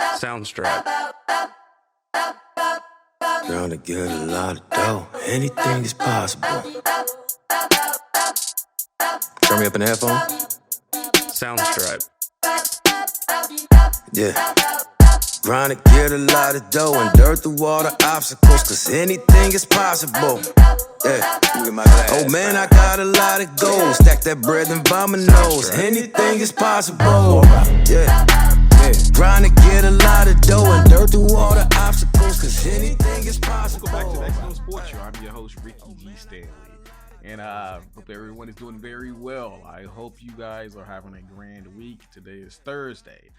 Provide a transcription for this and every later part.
Soundstrap. Trying to get a lot of dough. Anything is possible. Turn me up in the headphone. Soundstrap. Yeah. Trying to get a lot of dough and dirt through all the obstacles, cause anything is possible. Yeah. Oh man, I got a lot of goals. Stack that bread and by my nose. Anything is possible. Yeah. Trying to get a lot of dough and dirt through all the obstacles, cause anything is possible. Welcome back to the XandoSports Show. I'm your host, Ricky G. Stanley. And hope everyone is doing very well. I hope you guys are having a grand week. Today is Thursday.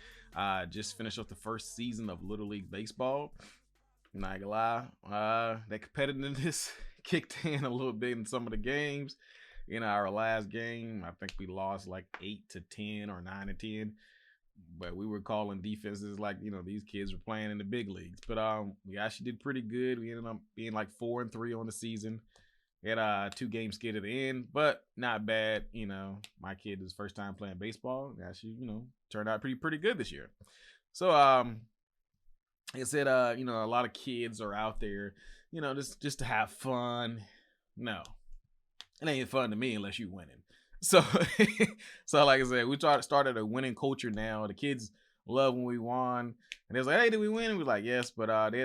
Just finished up the first season of Little League Baseball. Not gonna lie, that competitiveness kicked in a little bit in some of the games. In our last game, I think we lost like 8-10 or 9-10. But we were calling defenses like, these kids were playing in the big leagues. But we actually did pretty good. We ended up being like 4-3 on the season. We had 2 games skid at the end, but not bad. My kid is first time playing baseball. Actually, turned out pretty good this year. So, like I said, a lot of kids are out there, just to have fun. No, it ain't fun to me unless you winning. So, like I said, we started a winning culture now. The kids love when we won, and they're like, "Hey, did we win?" And we're like, "Yes," but they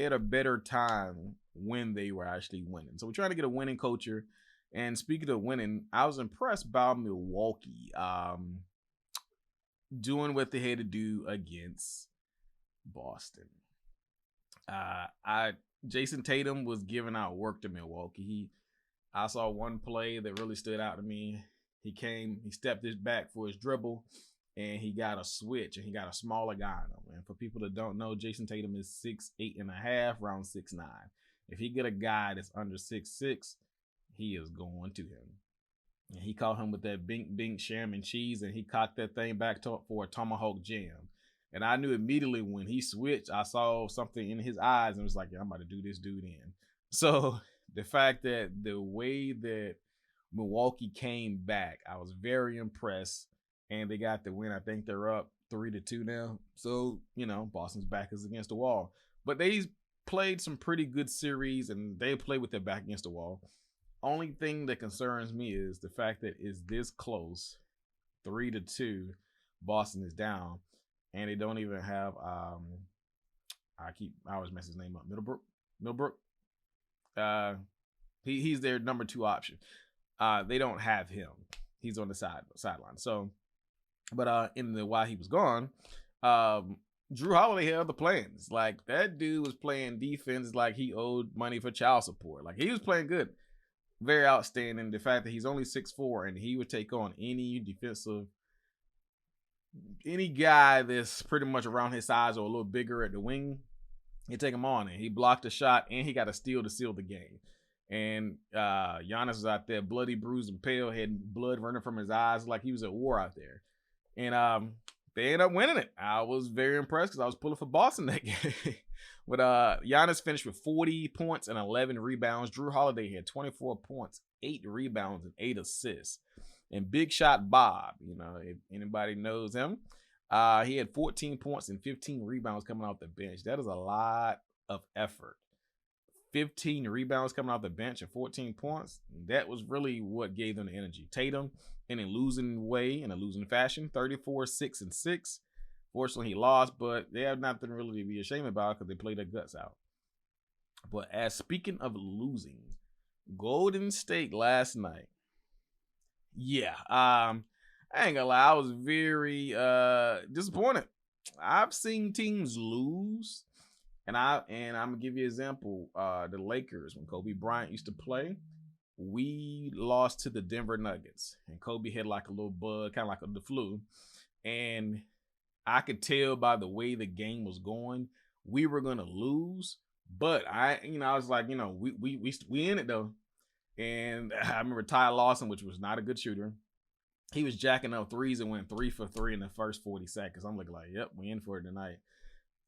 had a better time when they were actually winning. So we're trying to get a winning culture. And speaking of winning, I was impressed by Milwaukee doing what they had to do against Boston. Jason Tatum was giving out work to Milwaukee. I saw one play that really stood out to me. He stepped his back for his dribble, and he got a switch, and he got a smaller guy on him. And for people that don't know, Jason Tatum is 6'8.5", around 6'9". If he get a guy that's under 6'6", he is going to him. And he caught him with that bink sham and cheese, and he cocked that thing back for a tomahawk jam. And I knew immediately when he switched, I saw something in his eyes and was like, yeah, I'm about to do this dude in. So the fact that the way that Milwaukee came back, I was very impressed, and they got the win. I think they're up 3-2 now. So, Boston's back is against the wall. But they played some pretty good series, and they played with their back against the wall. Only thing that concerns me is the fact that it's this close, 3-2, Boston is down, and they don't even have I always mess his name up. Middlebrook. He's their number 2 option. They don't have him. He's on the sideline. So, but while he was gone, Drew Holiday had other plans. Like, that dude was playing defense like he owed money for child support. Like, he was playing good. Very outstanding. The fact that he's only 6'4", and he would take on any guy that's pretty much around his size or a little bigger at the wing, he'd take him on. And he blocked a shot, and he got a steal to seal the game. And Giannis was out there bloody, bruised, and pale, had blood running from his eyes like he was at war out there. And they ended up winning it. I was very impressed because I was pulling for Boston that game. But Giannis finished with 40 points and 11 rebounds. Drew Holiday had 24 points, 8 rebounds, and 8 assists. And Big Shot Bob, if anybody knows him, he had 14 points and 15 rebounds coming off the bench. That is a lot of effort. 15 rebounds coming off the bench and 14 points. That was really what gave them the energy. Tatum, in a losing fashion, 34-6-6. Fortunately, he lost, but they have nothing really to be ashamed about because they played their guts out. But speaking of losing, Golden State last night. Yeah, I ain't gonna lie, I was very disappointed. I've seen teams lose. And I'm gonna give you an example. The Lakers, when Kobe Bryant used to play, we lost to the Denver Nuggets, and Kobe had like a little bug, kind of like the flu. And I could tell by the way the game was going, we were gonna lose. But I was like, we in it though. And I remember Ty Lawson, which was not a good shooter. He was jacking up threes and went 3 for 3 in the first 40 seconds. I'm looking like, yep, we in for it tonight.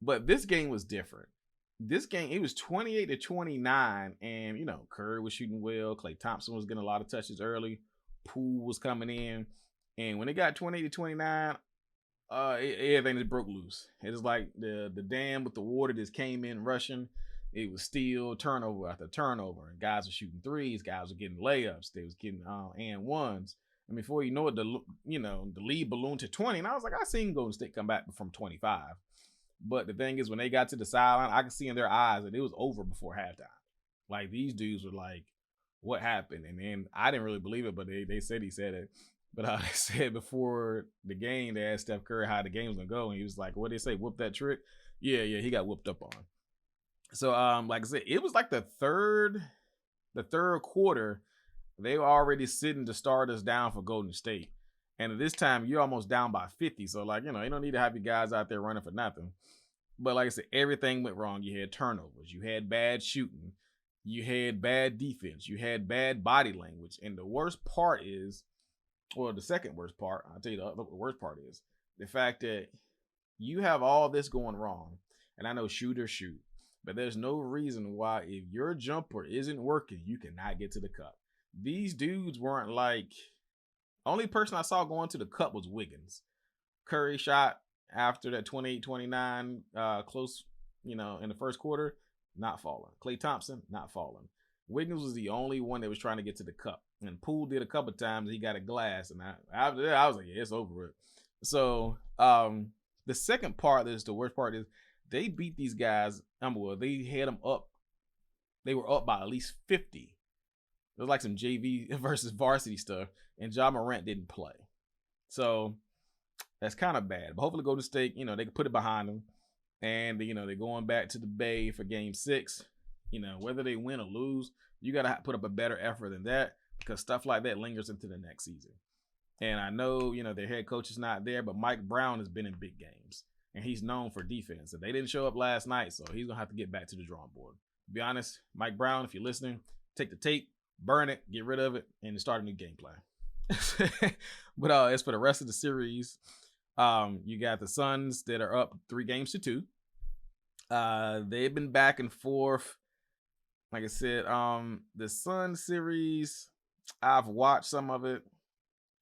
But this game was different. This game, it was 28-29, and, Curry was shooting well. Klay Thompson was getting a lot of touches early. Poole was coming in. And when it got 28-29, Everything just broke loose. It was like the dam with the water just came in rushing. It was still turnover after turnover, and guys were shooting threes. Guys were getting layups. They was getting and ones. And before you know it, the lead ballooned to 20. And I was like, I seen Golden State come back from 25. But the thing is, when they got to the sideline, I could see in their eyes that it was over before halftime. Like, these dudes were like, what happened? And then I didn't really believe it, but they said he said it. But they said before the game, they asked Steph Curry how the game was gonna go, and he was like, "What did they say? Whoop that trick?" Yeah, he got whooped up on. So, like I said, it was like the third quarter. They were already sitting to start us down for Golden State, and at this time, you're almost down by 50. So, like, you don't need to have your guys out there running for nothing. But like I said, everything went wrong. You had turnovers, you had bad shooting, you had bad defense, you had bad body language, and the worst part is. Well, the second worst part, I'll tell you the worst part is the fact that you have all this going wrong. And I know shoot, but there's no reason why if your jumper isn't working, you cannot get to the cup. These dudes weren't like, only person I saw going to the cup was Wiggins. Curry shot after that 28-29 close, in the first quarter, not falling. Klay Thompson, not falling. Wiggins was the only one that was trying to get to the cup. And Poole did a couple times. He got a glass. And after that, I was like, yeah, it's over it. So the second part is the worst part is they beat these guys. They had them up. They were up by at least 50. It was like some JV versus varsity stuff. And Ja Morant didn't play. So that's kind of bad. But hopefully Golden State, they can put it behind them. And, they're going back to the Bay for Game 6. Whether they win or lose, you got to put up a better effort than that. Because stuff like that lingers into the next season. And I know, their head coach is not there, but Mike Brown has been in big games. And he's known for defense. And they didn't show up last night, so he's going to have to get back to the drawing board. To be honest, Mike Brown, if you're listening, take the tape, burn it, get rid of it, and start a new game plan. But as for the rest of the series, you got the Suns that are up 3-2. They've been back and forth. Like I said, the Suns series, I've watched some of it,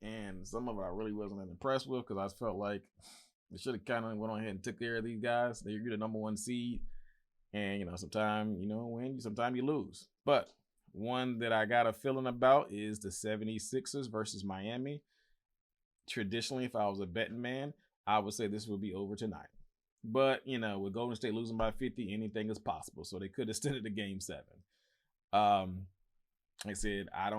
and some of it I really wasn't that impressed with because I felt like they should have kind of went on ahead and took care of these guys. They're the number one seed, and sometimes win, sometimes you lose. But one that I got a feeling about is the 76ers versus Miami. Traditionally, if I was a betting man, I would say this would be over tonight. But with Golden State losing by 50, anything is possible. So they could extend it to Game 7. Like I said, I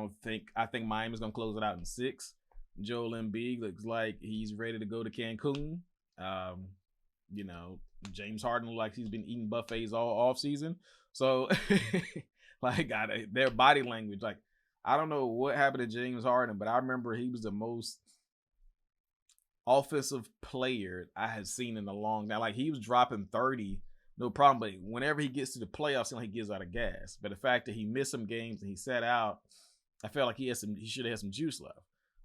think Miami's gonna close it out in 6. Joel Embiid looks like he's ready to go to Cancun. James Harden looks like he's been eating buffets all offseason. So like their body language, like I don't know what happened to James Harden, but I remember he was the most offensive player I had seen in a long time. Like he was dropping 30. No problem, but whenever he gets to the playoffs, he gives out of gas. But the fact that he missed some games and he sat out, I felt like he should have had some juice left.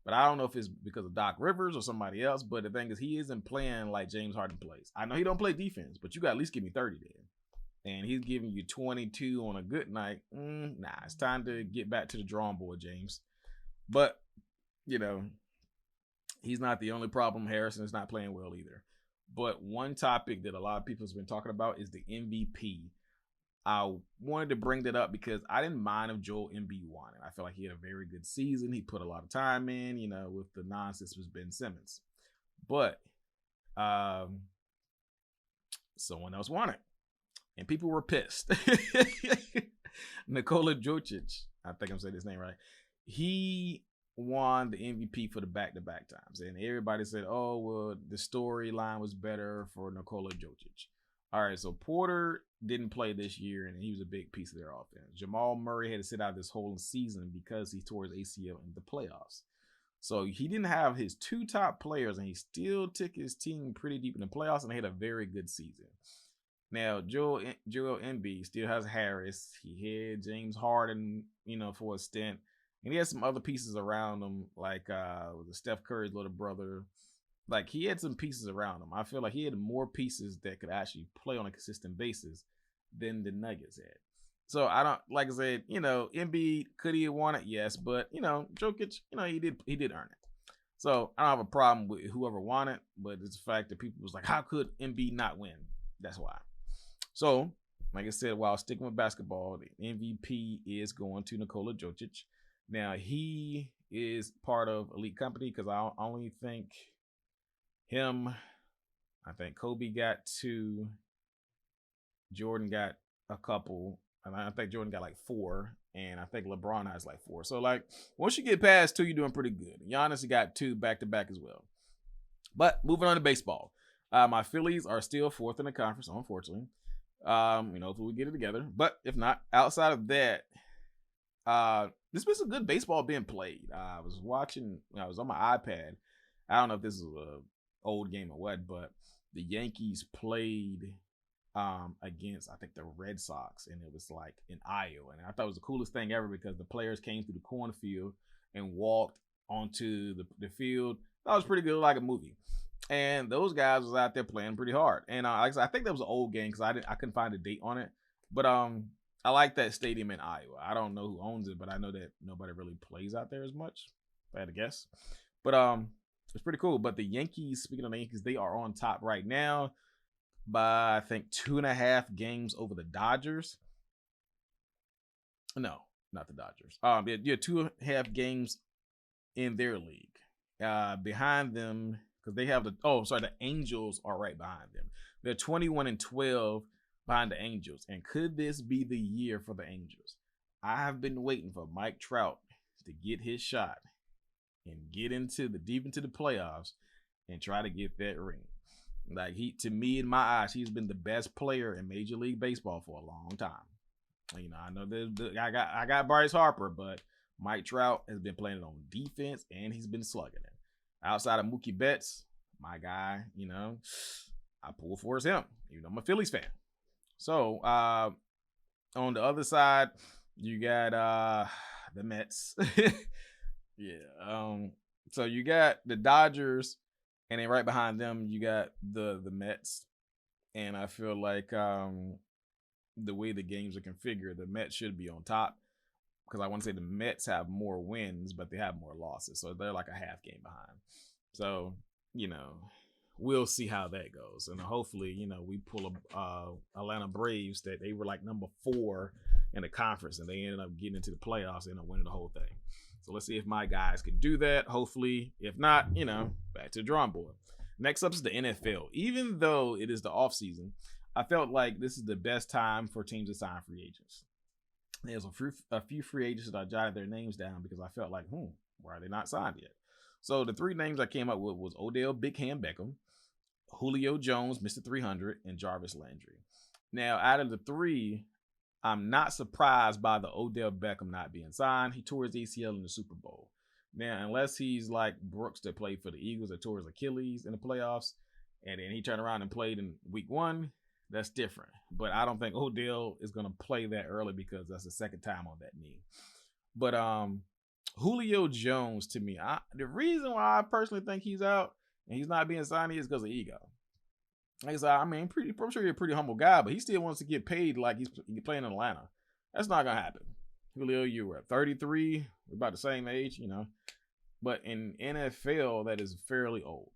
But I don't know if it's because of Doc Rivers or somebody else. But the thing is, he isn't playing like James Harden plays. I know he don't play defense, but you got to at least give me 30 then. And he's giving you 22 on a good night. Nah, it's time to get back to the drawing board, James. But, he's not the only problem. Harrison is not playing well either. But one topic that a lot of people have been talking about is the MVP. I wanted to bring that up because I didn't mind if Joel Embiid won it. I feel like he had a very good season. He put a lot of time in, with the nonsense with Ben Simmons. But someone else won it. And people were pissed. Nikola Jokic, I think I'm saying his name right. He won the MVP for the back-to-back times. And everybody said, oh, well, the storyline was better for Nikola Jokic. All right, so Porter didn't play this year, and he was a big piece of their offense. Jamal Murray had to sit out this whole season because he tore his ACL in the playoffs. So he didn't have his 2 top players, and he still took his team pretty deep in the playoffs, and they had a very good season. Now, Joel Embiid still has Harris. He had James Harden, for a stint. And he had some other pieces around him, like Steph Curry's little brother. Like, he had some pieces around him. I feel like he had more pieces that could actually play on a consistent basis than the Nuggets had. So, I don't, like I said, Embiid, could he have won it? Yes. But, Jokic, he did earn it. So I don't have a problem with whoever won it, but it's the fact that people was like, how could Embiid not win? That's why. So, like I said, while sticking with basketball, the MVP is going to Nikola Jokic. Now, he is part of elite company because I only think him, I think Kobe got 2, Jordan got a couple, and I think Jordan got like 4, and I think LeBron has like 4. So, like, once you get past 2, you're doing pretty good. Giannis got 2 back-to-back as well. But moving on to baseball. My Phillies are still 4th in the conference, unfortunately. Hopefully we get it together. But if not, outside of that, this was a good baseball being played. I was on my iPad. I don't know if this is an old game or what, but the Yankees played against, I think, the Red Sox, and it was like in Iowa. And I thought it was the coolest thing ever because the players came through the cornfield and walked onto the field. That was pretty good, like a movie. And those guys was out there playing pretty hard. And like I said, I think that was an old game because I couldn't find a date on it. But I like that stadium in Iowa. I don't know who owns it, but I know that nobody really plays out there as much, if I had to guess. But it's pretty cool. But the Yankees, speaking of the Yankees, they are on top right now by, I think, 2.5 games over the Dodgers. No, not the Dodgers. Yeah, 2.5 games in their league. Behind them, because they have the Angels are right behind them. They're 21-12 behind the Angels. And could this be the year for the Angels? I have been waiting for Mike Trout to get his shot and get deep into the playoffs and try to get that ring. Like, to me, in my eyes, he's been the best player in Major League Baseball for a long time. I know I got Bryce Harper, but Mike Trout has been playing it on defense and he's been slugging it. Outside of Mookie Betts, my guy, I pull for him. I'm a Phillies fan. So on the other side, you got the Mets. Yeah. So you got the Dodgers, and then right behind them, you got the Mets. And I feel like the way the games are configured, the Mets should be on top. Because I want to say the Mets have more wins, but they have more losses. So they're like a half game behind. So, we'll see how that goes. And hopefully, we pull Atlanta Braves that they were like number 4 in the conference. And they ended up getting into the playoffs and ended up winning the whole thing. So let's see if my guys can do that. Hopefully, if not, back to the drawing board. Next up is the NFL. Even though it is the offseason, I felt like this is the best time for teams to sign free agents. There's a few free agents that I jotted their names down because I felt like, why are they not signed yet? So the 3 names I came up with was Odell Big Hand Beckham, Julio Jones, Mr. 300, and Jarvis Landry. Now, out of the 3, I'm not surprised by the Odell Beckham not being signed. He tore his ACL in the Super Bowl. Now, unless he's like Brooks that played for the Eagles that tore his Achilles in the playoffs, and then he turned around and played in week 1, that's different. But I don't think Odell is going to play that early because that's the second time on that knee. But Julio Jones, to me, the reason why I personally think he's out and he's not being signed is because of ego. Like I said, I'm sure you're a pretty humble guy, but he still wants to get paid like he's playing in Atlanta. That's not going to happen. Julio, you were at 33. We're about the same age, But in NFL, that is fairly old.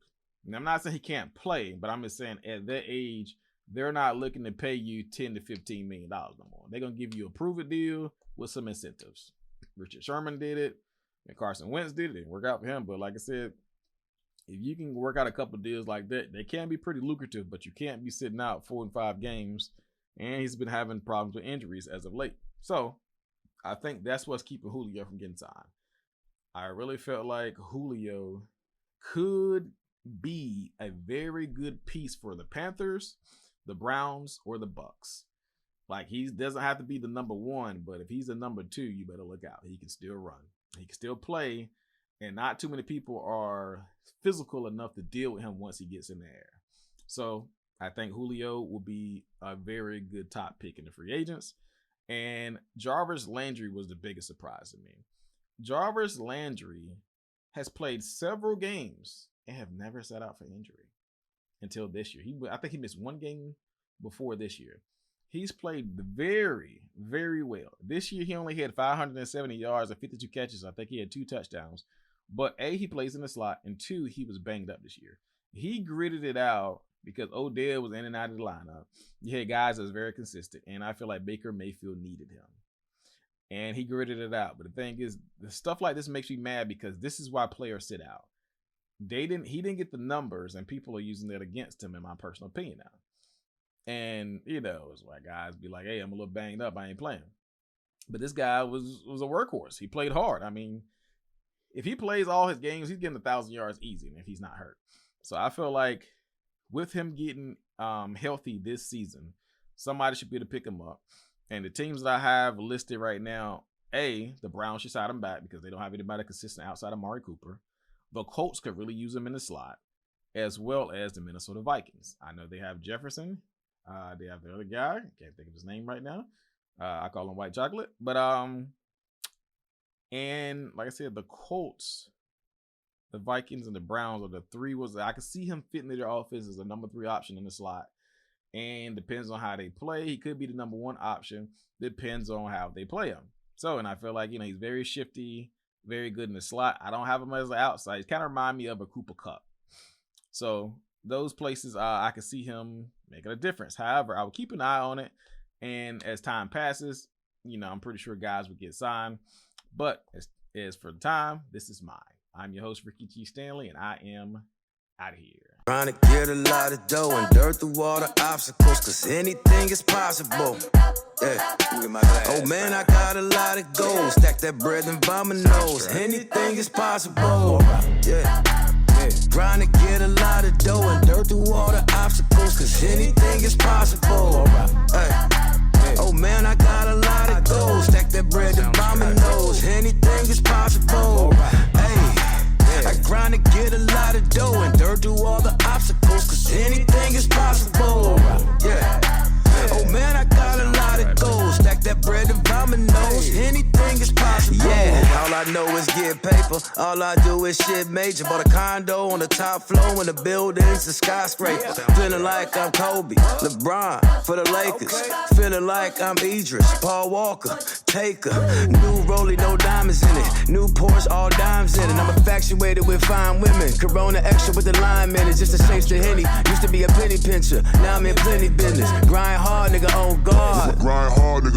And I'm not saying he can't play, but I'm just saying at that age, they're not looking to pay you $10 to $15 million no more. They're going to give you a prove-it deal with some incentives. Richard Sherman did it, and Carson Wentz did it. It didn't work out for him, but like I said, if you can work out a couple of deals like that, they can be pretty lucrative, but you can't be sitting out 4 and 5 games, and he's been having problems with injuries as of late. So I think that's what's keeping Julio from getting signed. I really felt like Julio could be a very good piece for the Panthers, the Browns, or the Bucks. Like, he doesn't have to be the number 1, but if he's the number 2, you better look out. He can still run. He can still play, and not too many people are physical enough to deal with him once he gets in the air. So I think Julio will be a very good top pick in the free agents. And Jarvis Landry was the biggest surprise to me. Jarvis Landry has played several games and have never sat out for injury until this year. I think he missed 1 game before this year. He's played very, very well. This year, he only had 570 yards and 52 catches. I think he had 2 touchdowns. But A, he plays in the slot, and 2, he was banged up this year. He gritted it out because Odell was in and out of the lineup. You had guys that was very consistent, and I feel like Baker Mayfield needed him. And he gritted it out. But the thing is, the stuff like this makes me mad because this is why players sit out. He didn't get the numbers, and people are using that against him, in my personal opinion now. And, it's why guys be like, hey, I'm a little banged up, I ain't playing. But this guy was a workhorse. He played hard. I mean, if he plays all his games, he's getting 1,000 yards easy if he's not hurt. So I feel like with him getting healthy this season, somebody should be able to pick him up. And the teams that I have listed right now, A, the Browns should side him back because they don't have anybody consistent outside of Amari Cooper. The Colts could really use him in the slot, as well as the Minnesota Vikings. I know they have Jefferson. They have the other guy. Can't think of his name right now. I call him White Chocolate. But, and like I said, the Colts, the Vikings, and the Browns are the three. I could see him fitting into their offense as a number 3 option in the slot. And depends on how they play. He could be the number 1 option. Depends on how they play him. So, and I feel like, he's very shifty, very good in the slot. I don't have him as an outside. He kind of remind me of a Cooper Kupp. So those places, I could see him making a difference. However, I will keep an eye on it. And as time passes, I'm pretty sure guys will get signed. But as for the time, this is mine. I'm your host, Ricky G. Stanley, and I am out of here. Trying to get a lot of dough and dirt through all the obstacles, cause anything is possible. Yeah. Oh man, I got a lot of goals. Stack that bread and by my nose. Anything is possible. Yeah. Trying to get a lot of dough and dirt through all the obstacles, cause anything is possible. Hey. Oh man, I got a lot of goals. Stack that bread and by my nose. Anything is possible. Hey. I grind to get a lot of dough and dirt through all the obstacles, cause anything is possible. Yeah. Oh man, I got a lot of goals. Stack that bread and by my nose. Anything is possible. Yeah, all I know is get paper. All I do is shit major. Bought a condo on the top floor, and the building's a skyscraper. Feeling like I'm Kobe, LeBron for the Lakers. Feeling like I'm Idris, Paul Walker, Taker. New Rollie, no diamonds in it. New Porsche, all dimes in it. I'm infatuated with fine women. Corona extra with the lime in it. Just to change the Henny. Used to be a penny pincher. Now I'm in plenty business. Grind hard, nigga, oh God. Grind hard, nigga.